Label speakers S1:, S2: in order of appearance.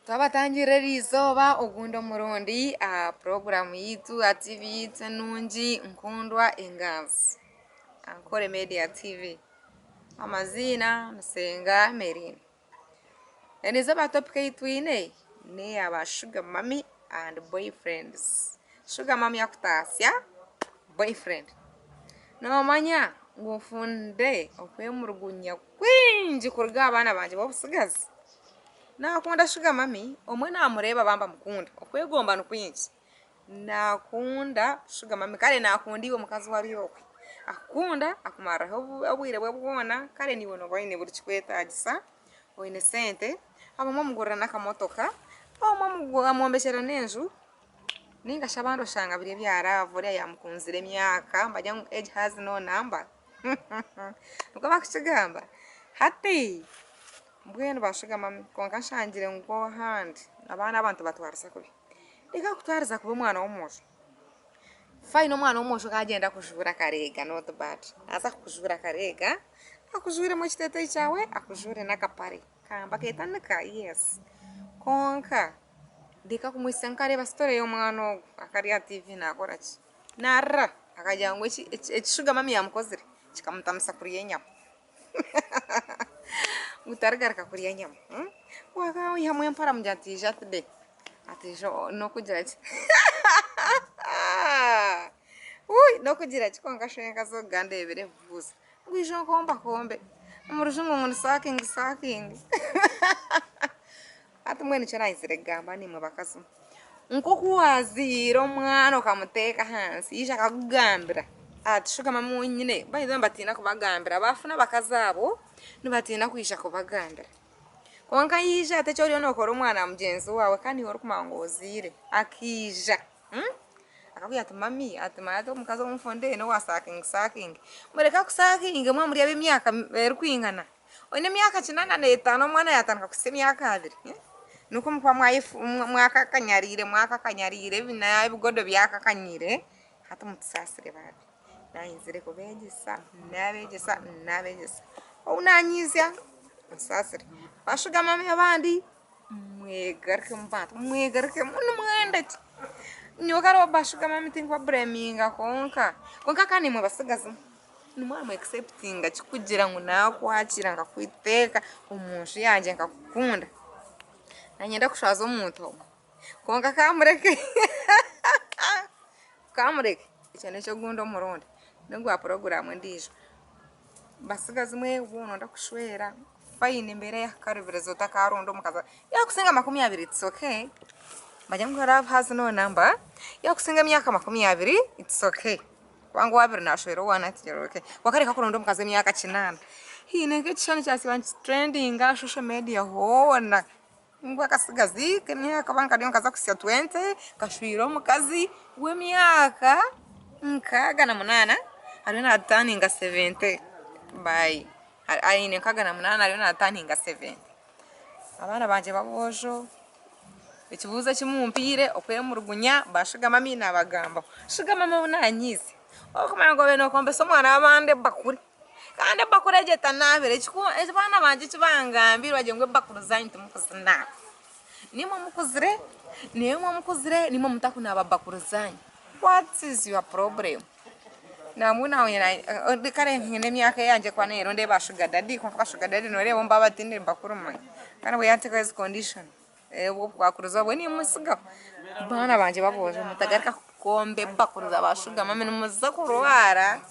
S1: Twabatangire rizoba ogundo murundi program yitu a TV yitu nungi nkundwa Enganzi Ankole Media TV amazina Musenga Merine enizoba topic yitu ine ne aba sugar mommy and boyfriends. Sugar mommy yakutasya boyfriend no manya ngufunde okwemurugunya kwinji kuruga abana banje bobusigazi nakunda sugar mommy omwe namureba bamba mukunda okwegomba nukwinji nakunda sugar mommy kale nakundiwe mukazi wali yokwe akunda akumara obwire bwebwona kale niwe no boine buri kikwetagisa oine sente abamwe mugurira nakamotoka omwe mwombeshera nenju ninga shabando shanga bire byara vore yamukunzire emyaka mbajya age has no number nuko bakishigamba hati mbwenu bashuga mami konka nshangire ngo handi abana abantu batwarisa kubi reka kutwariza kuba umwana w'umusho fine umwana w'umusho kagenda kujura karega not bad aza kujura karega akujure mu kitete cyawe akujure nakapare kamba ketandika yes konka dika kumwisankare bastore y'umwana akariya TV nakora ki narra akajya ngo ekishuga mami yamukozire kikamutamisa kuri yenyama utargaraka kuri yenyama waka yamwe mpara mujatija today atijo no kugira ki uy no kugira ki konka shenga zo gandebere vuza ngwijo kombe umurujungu ngo saking atumwe nicara izire gamba nimwe bakazo nko kuwazira umwana ukamuteka hansi yishaka kugambira ati shuga mamu nyine bayizo mbatina kubagambira bafuna bakazabo nibatina kwisha kubagambira konka yija ate cyo no kora umwana mugenzi wawe kandi wari kumangozire akija akabuya ati mami ati mato mukazo umfonde no wasaking mureka kusaking mwa muri abimyaka berkwingana one myaka 85 mwana yatanka kusemyaka 2 nuko mukwa mwaka kanyarire bina ibigodo byakakanyire hata mutsasire babi nayinzire kubegisa nabegisa unanyizya mutsasire bashuga mami abandi mwegarke mbato mwegarke mwenda nyokaro bashuga mami think breminga konka kani mwe basigaza numwe accepting kikugira ngo nakwakira ngakwiteka umuntu yanje ngakukunda nanyenda kushaza umuntu konka kamureke cyane cyo gundo murundi ngwa program ndijo basigaza mwe ubono ndakushwera fine imbere ya karubirezo takarundo mukaza yakusenga 20 it's okay bajyango has no number yakusenga myaka 20 it's okay wangu wabiri nashwero wanatigero okay wakareka kurundo mukaza myaka 9 hine ngechishani cyasi trending ga social media hona ngwa kasigazi kenya kabanga ndiyo kaza kusia 20 kashwiro mukazi we myaka nkaga na 8 arina ataninga 70 bye aine nkaga na 8 arina ataninga 70 abana banje babojo ikibuza kimumpire okwemurugunya bashuga mami nabagamba shuga mama unanyize okumanya ngo beno kombe so mwana abande bakuri kandi bakureje tanabere kiko ezibana banje kibangambira baje ngwe bakuruzanye tumukuzina nimwe mukuzire nimwe mutakuna ababakuruzanye. What is your problem? Namuna wena ndikare nkene myaka yanje kwa nero nde bashuga daddy kwa bashuga daddy no rebo mbaba tinde bakuruma kana we yante guys condition wo kwakuruza bwe ni musiga bana banje baboje mutagarika kombe bakuruza bashuga mame numuza kurwara